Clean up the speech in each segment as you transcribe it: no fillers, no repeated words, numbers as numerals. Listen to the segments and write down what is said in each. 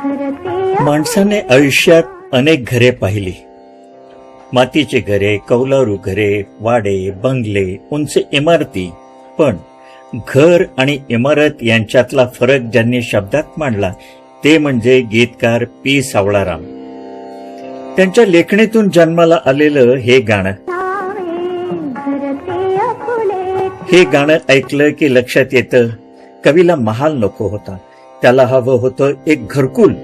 माणसाने आयुष्यात अनेक घरे पाहिली. मातीची घरे, कौलारू घरे, वाडे, बंगले, उंच इमारती. पण घर आणि इमारत यांच्यातला फरक ज्यांनी शब्दात मांडला ते म्हणजे गीतकार पी सावळाराम. त्यांच्या लेखणीतून जन्माला आलेलं हे गाणं. हे गाणं ऐकलं की लक्षात येतं, कवीला महाल नको होता, त्याला हवं होतं एक घरकुल,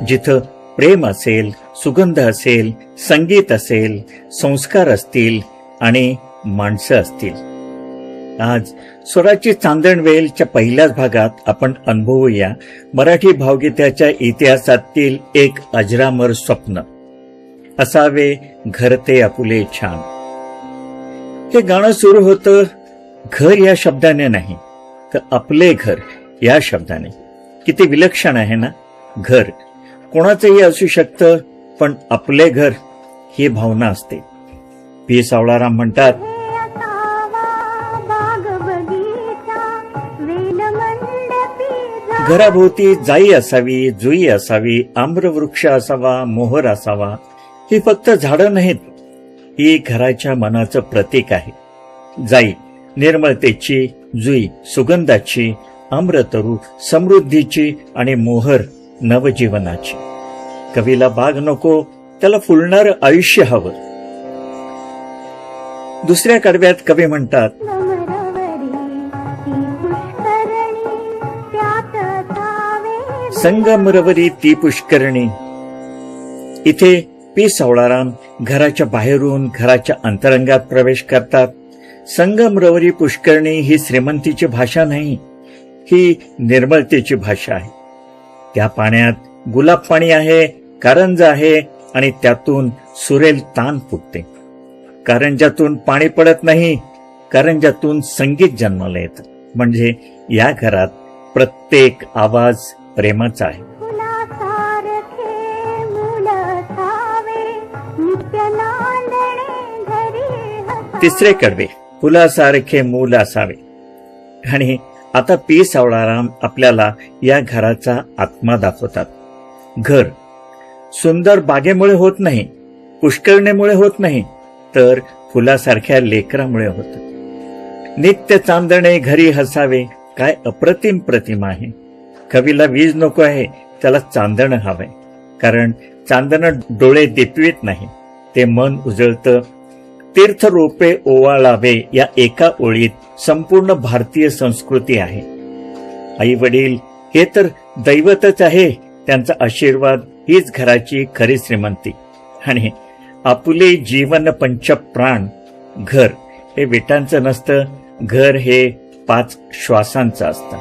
जिथं प्रेम असेल, सुगंध असेल, संगीत असेल, संस्कार असतील आणि माणसं असतील. आज स्वराची चांदणवेलच्या पहिल्याच भागात आपण अनुभवूया मराठी भावगीताच्या इतिहासातील एक अजरामर स्वप्न. असावे घर ते आपुले छान. हे गाणं सुरू होतं घर या शब्दाने नाही, तर आपले घर या शब्दाने. किती विलक्षण आहे ना. घर कोणाचंही असू शकतं, पण आपले घर ही भावना असते. पी सावळाराम म्हणतात, घराभोवती जाई असावी, जुई असावी, आम्रवृक्ष असावा, मोहर असावा. ही फक्त झाडं नाहीत, ही घराच्या मनाचं प्रतीक आहे. जाई निर्मळतेची, जुई सुगंधाची, आम्रतरू समृद्धीची आणि मोहर नवजीवनाची. कवीला बाग नको, त्याला फुलणारं आयुष्य हवं. दुसऱ्या कडव्यात कवी म्हणतात, संगमरवरी ती पुष्करणी. इथे पी सावळाराम घराच्या बाहेरून घराच्या अंतरंगात प्रवेश करतात. संगमरवरी पुष्करणी ही श्रीमंतीची भाषा नाही, ही निर्मळतेची भाषा आहे. त्या पाण्यात गुलाब पाणी आहे, कारंज आहे आणि त्यातून सुरेल तान फुटते. कारंजातून पाणी पडत नाही, कारंजातून संगीत जन्माला येतं. म्हणजे या घरात प्रत्येक आवाज प्रेमाचा आहे. तिसरे कडवे, फुलासारखे मूल असावे. आणि आता पी सावळाराम आपल्याला या घराचा आत्मा दाखवतात. घर सुंदर बागेमुळे होत नाही, पुष्करणीमुळे होत नाही, तर फुलासारख्या लेकरामुळे होतं. नित्य चांदणे घरी हसावे. काय अप्रतिम प्रतिमा आहे. कवीला वीज नको आहे, त्याला चांदणं हवंय. कारण चांदणं डोळे दिपवीत नाही, ते मन उजळतं. तीर्थ रोपे ओवाळावे या एका ओळीत संपूर्ण भारतीय संस्कृती आहे. आई वडील हे तर दैवतच आहे, त्यांचा आशीर्वाद हीच घराची खरी श्रीमंती. आणि आपुले जीवन पंचप्राण. घर हे विटांचं नसतं, घर हे 5 श्वासांचं असतं.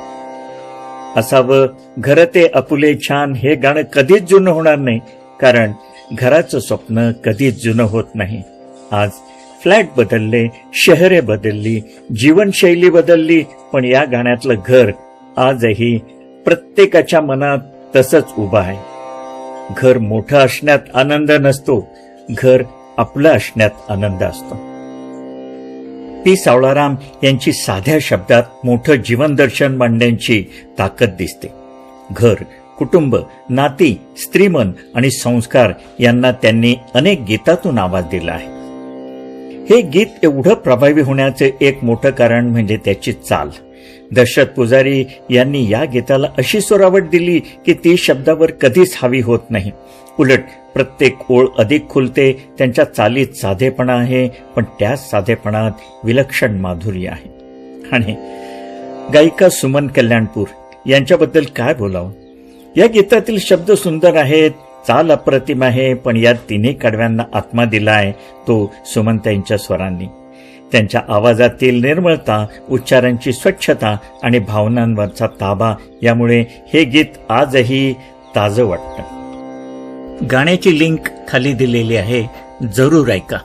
असावं घर ते आपुले छान हे गाणं कधीच जुनं होणार नाही, कारण घराचं स्वप्न कधीच जुनं होत नाही. आज फ्लॅट बदलले, शहरे बदलली, जीवनशैली बदलली, पण या गाण्यातलं घर आजही प्रत्येकाच्या मनात तसंच उभं आहे. घर मोठं असण्यात आनंद नसतो, घर आपलं असण्यात आनंद असतो. पी सावळाराम यांची साध्या शब्दात मोठं जीवनदर्शन मांडण्याची ताकद दिसते. घर, कुटुंब, नाती, स्त्रीमन आणि संस्कार यांना त्यांनी अनेक गीतातून आवाज दिला आहे. हे गीत एवढं प्रभावी होण्याचे एक मोठं कारण म्हणजे त्याची चाल. दशरथ पुजारी यांनी या गीताला अशी स्वरावट दिली की ती शब्दावर कधीच हावी होत नाही. उलट प्रत्येक ओळ अधिक खुलते. त्यांच्या चालीत साधेपणा आहे, पण त्याच साधेपणात विलक्षण माधुर्य आहे. आणि गायिका सुमन कल्याणपूर यांच्याबद्दल काय बोलावं. या गीतातील शब्द सुंदर आहेत, चाल अप्रतिम आहे, पण या तिन्ही कडव्यांना आत्मा दिलाय तो सुमनताईंच्या स्वरांनी. त्यांच्या आवाजातील निर्मळता, उच्चारांची स्वच्छता आणि भावनांवरचा ताबा यामुळे हे गीत आजही ताजं वाटतं. गाण्याची लिंक खाली दिलेली आहे, जरूर ऐका.